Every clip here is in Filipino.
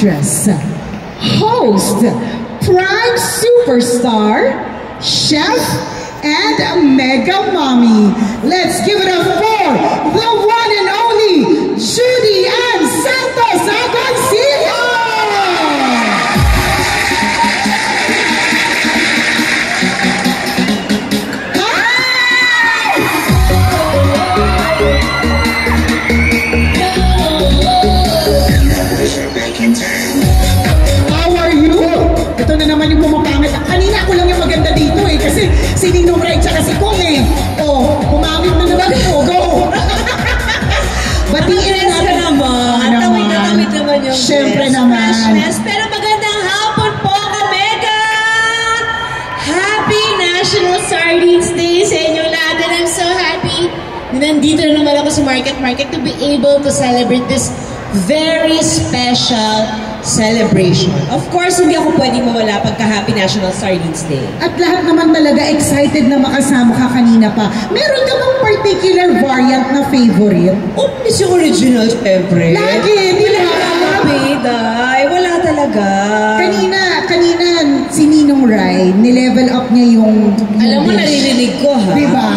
actress, host, prime superstar, chef, and mega mommy. Let's give it up for the one and only Judy Ann Santos Agoncillo! How are you? Ito na naman yung pumapangit. Kanina ako lang yung maganda dito eh. Kasi si Ninong Ray tsaka si Kong eh. Oh, pumamit na naman ito. Go! Batiin na natin naman. Tawid na tawid naman yung Siyempre naman. Freshness. Pero magandang hapon po, Kamega! Happy National Sardines Day sa inyo lahat. And I'm so happy na nandito na naman ako sa Market to be able to celebrate this very special celebration. Of course, hindi ako pwedeng mawala pagka Happy National Sardines Day. At lahat naman talaga excited na makasama ka kanina pa. Meron ka bang particular variant na favorite? Oh, Miss yung original, syempre. Lagi, di ba? Wala talaga. Kanina, si Ninong Rai, nilevel up niya yung Alam mo, naririnig ko, ha? Di ba?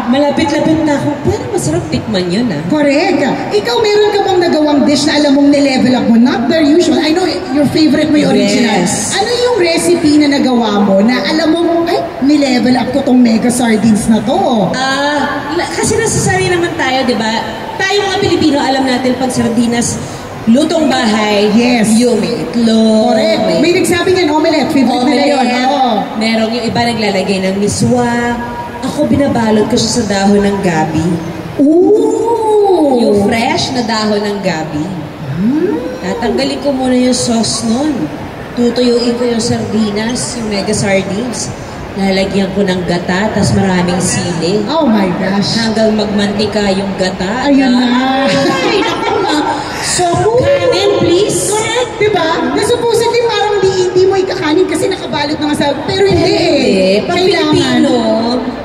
Malapit-lapit na ako. Pero masarap tikman yun, ha? Correct. Ikaw, meron ka bang nagawang dish na alam mong nilevel up mo? Not the usual. I know your favorite mo yung original. Yes. Ano yung recipe na nagawa mo na alam mo, ay, nilevel up ko tong mega sardines na to? Kasi nasasari naman tayo, di ba? Tayo mga Pilipino, alam natin pag sardinas, lutong bahay, yes. Yung may itlog. Correct. May nagsabi niyan, omelette. Favorite nila yun. Oo. Merong yung iba naglalagay ng miswa. Ako binabalot ko siya sa dahon ng gabi. Ooh! Yung fresh na dahon ng gabi. Tatanggalin ko muna yung sauce nun. Tutuyuin ko yung sardinas, yung mega sardines. Lalagyan ko ng gata, tas maraming sili. Oh my gosh. Hanggang magmantika yung gata. Ayun na. Ay, naku na. So, kanin, please. Correct, di ba? Na supposedly parang hindi mo ikakanin kasi nakabalot na nga sa... Pero hindi eh. Pag Pilipino,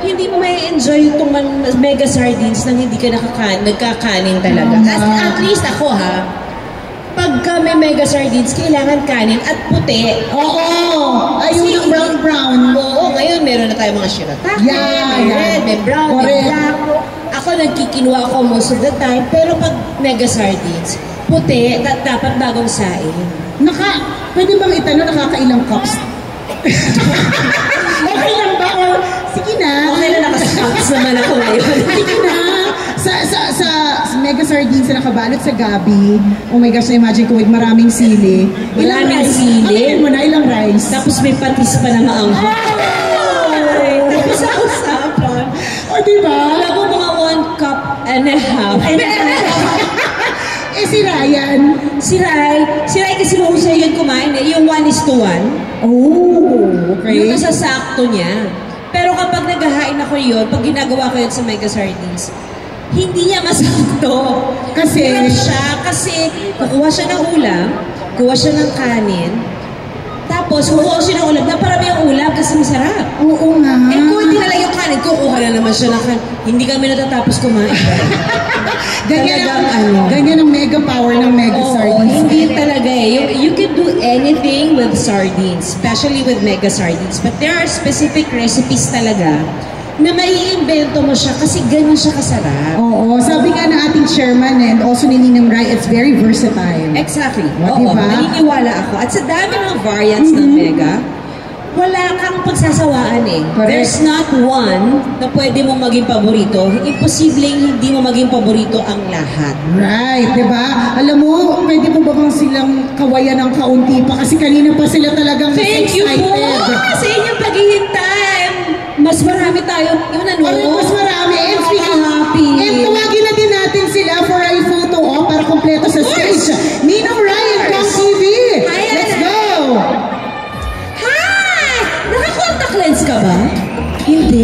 hindi mo may enjoy itong mega sardines nang hindi ka nagkakanin talaga. At least ako, ha? Pagka may mega sardines, kailangan kanin at puti. Oo! Ayun yung brown-brown. Oo, ngayon meron na tayo mga shirataki, may red, may brown, may black. Ako nagkikinuha ako most of the time, pero pag mega sardines, puti, dapat bagong saing. Pwede bang itanong nakakailang cups? Okay lang ba? Or, sige na. Okay na, nakasakups naman ako ngayon. Sige na. Sa mega sardines na nakabalot sa gabi, oh my gosh, imagine ko with maraming sili. Ilang rice? Ano mo na? Ilang rice? Tapos may patis pa na maanghang. Tapos sa usapan. O diba? Alam mo mga 1 cup and a half. Eh si Ryan? Si Rai kasi mahusay yun kumain eh. Yung 1:1. Oh, okay. Yung nasasakto niya. Pero kapag naghahain ako yun, pag ginagawa ko yun sa mega sardines, hindi niya masakto. Kasi? Hirap siya kasi kukuha siya ng ulam, kukuha siya ng kanin, tapos kukuha siya ng ulam. Naparami ang ulam kasi masarap. Oo nga. Eh kung hindi nalang yung kanin, kukuha na naman siya ng kanin. Hindi kami natatapos kumain. Ganyan ang mega power ng mega sardines. Hindi talaga eh. You can do anything with sardines, especially with mega sardines. But there are specific recipes talaga na maiimbento mo siya kasi ganyan siya kasarap. Oo, sabi nga ng ating chairman and also ni Ninang Rai, it's very versatile. Exactly. O, Oo, diba? naniniwala ako. At sa dami ng variants ng mega, wala kang pagsasawaan eh. Correct. There's not one na pwede mong maging paborito. Imposibleng hindi mo maging paborito ang lahat. Right, di ba? Alam mo, pwede mo ba bang silang kawayan ng kaunti pa? Kasi kanina pa sila talagang Thank you po sa inyong paghihintay. Mas marami tayo. Yun ano? Mas marami. And happy. And tawagin na din natin sila for a photo op para kompleto sa schedule.